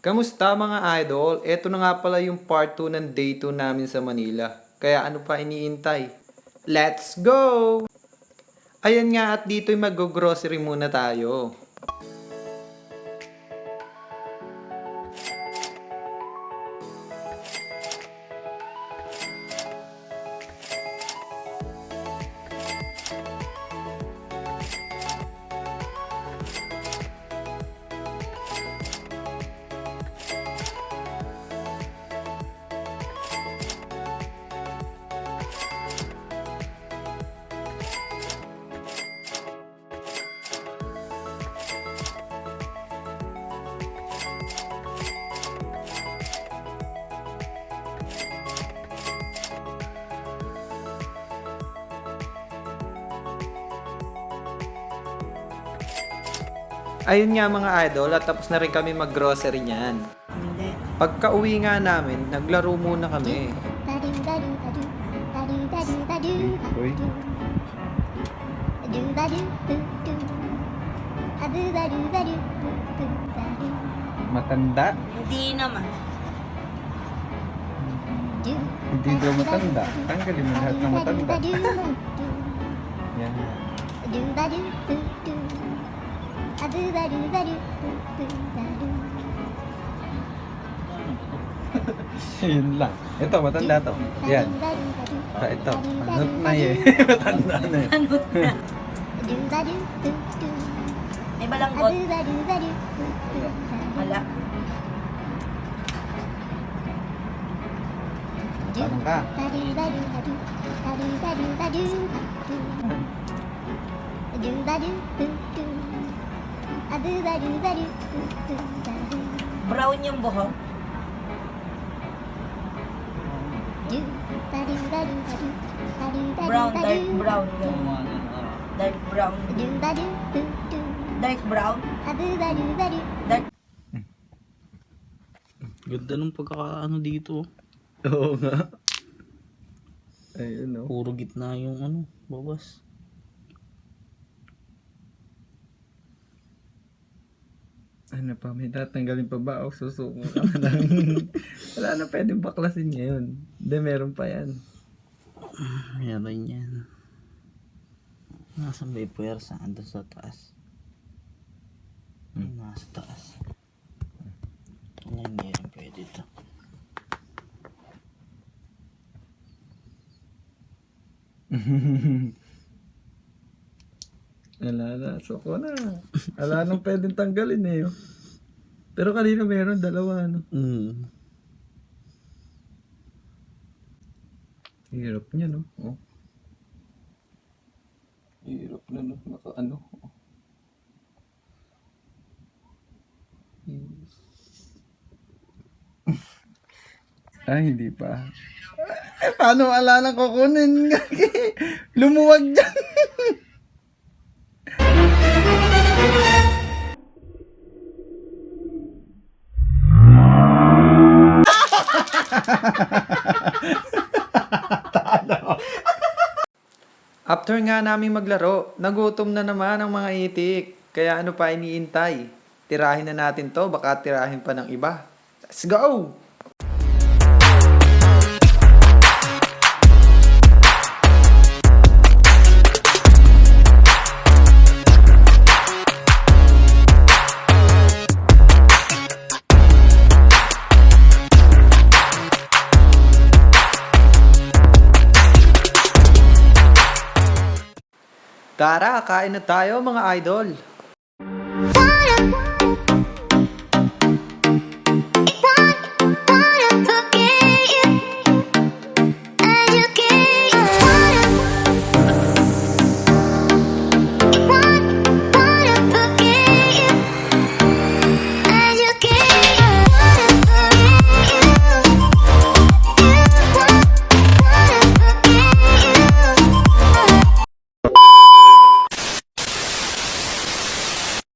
Kamusta mga idol? Ito na nga pala yung part 2 ng day 2 namin sa Manila. Kaya ano pa iniintay? Let's go! Ayan nga at dito'y mag-grocery muna tayo. Ayun nga mga idol at tapos na rin kami mag-grocery niyan. Pagka uwi nga namin, naglaro muna kami. Uy. Matanda? Hindi naman. Hindi daw matanda. Tanggalin mo lahat ng matanda. Yan. Yun lang. Ito, matanda to. Yan. Ito. Anot na eh. Matanda na eh. Ano na? May balanggot. Wala. Parang ka. Brown yung buhok. Brown, dark brown. Dark brown. Dark brown. Dark. Ganda nung pagkakaano dito. Oo nga. Ayun o. Puro gitna yung babas. Ano pa, may tatanggalin pa ba? O susuko ka na lang. Wala na pwedeng baklasin ngayon. Hindi, meron pa yan. Meron yan. Nasa may puwersa. Andun sa taas. Nasa taas. Hindi rin pwede ito. Wala na, suko na. Wala nang pwedeng tanggalin eh. Pero kanina meron, dalawa ano. Hirap niya no. Oh. Hirap na no. Naka ano. Ay, hindi pa. Paano wala nang kukunin? Lumuwag dyan. After nga namin maglaro, nagutom na naman ang mga itik. Kaya ano pa iniintay? Tirahin na natin to, baka tirahin pa ng iba. Let's go! Tara, kain na tayo mga idol.